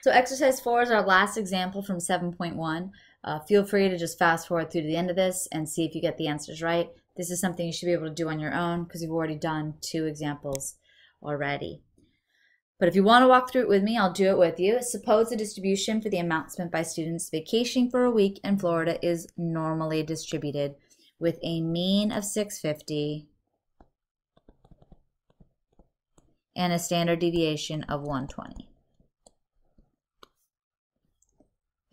So exercise 4 is our last example from 7.1. Feel free to just fast forward through to the end of this and see if you get the answers right. This is something you should be able to do on your own because you've already done 2 examples already. But if you want to walk through it with me, I'll do it with you. Suppose the distribution for the amount spent by students vacationing for a week in Florida is normally distributed with a mean of 650 and a standard deviation of 120.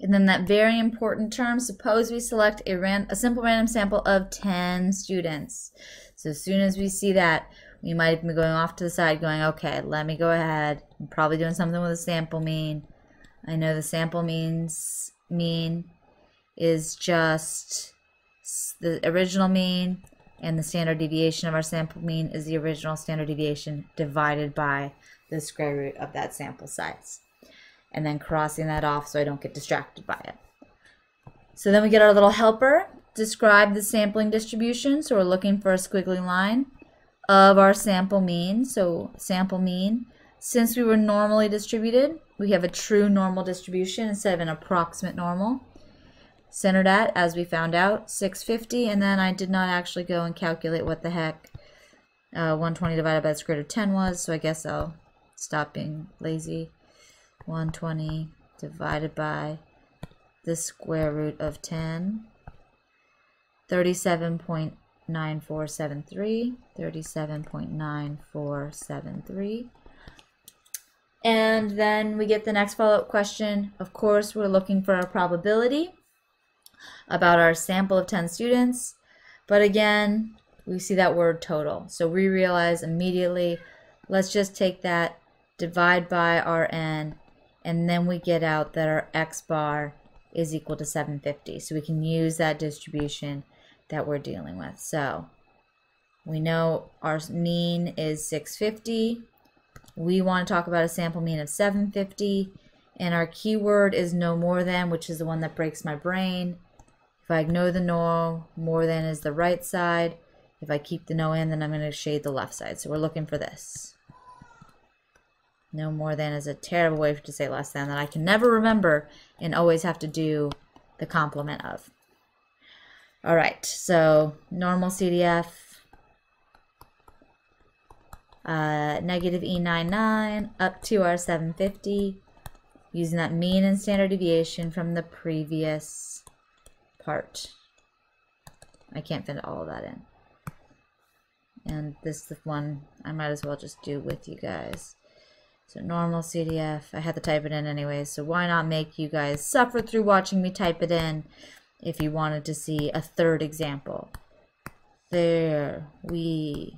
And then that very important term, suppose we select a simple random sample of 10 students. So as soon as we see that, we might be going off to the side going, okay, let me go ahead. I'm probably doing something with a sample mean. I know the sample mean is just the original mean, and the standard deviation of our sample mean is the original standard deviation divided by the square root of that sample size. And then crossing that off so I don't get distracted by it. So then we get our little helper, describe the sampling distribution. So we're looking for a squiggly line of our sample mean. So sample mean, since we were normally distributed, we have a true normal distribution instead of an approximate normal. Centered at, as we found out, 650, and then I did not actually go and calculate what the heck 120 divided by the square root of 10 was, so I guess I'll stop being lazy. 120 divided by the square root of 10, 37.9473, 37.9473. And then we get the next follow-up question. Of course, we're looking for a probability about our sample of 10 students. But again, we see that word total. So we realize immediately, let's just take that, divide by our n, and then we get out that our x bar is equal to 750. So we can use that distribution that we're dealing with. So we know our mean is 650. We want to talk about a sample mean of 750. And our keyword is no more than, which is the one that breaks my brain. If I ignore the no, more than is the right side. If I keep the no in, then I'm going to shade the left side. So we're looking for this. No more than is a terrible way to say less than that I can never remember and always have to do the complement of. All right, so normal CDF, negative E99 up to our 750, using that mean and standard deviation from the previous part. I can't fit all of that in. And this is the one I might as well just do with you guys. So normal CDF, I had to type it in anyway, so why not make you guys suffer through watching me type it in if you wanted to see a third example. There we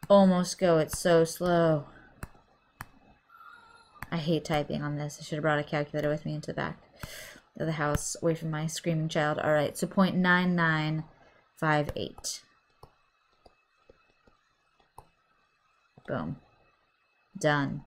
almost go, it's so slow. I hate typing on this. I should have brought a calculator with me into the back of the house, away from my screaming child. Alright, so 0.9958. Boom. Done.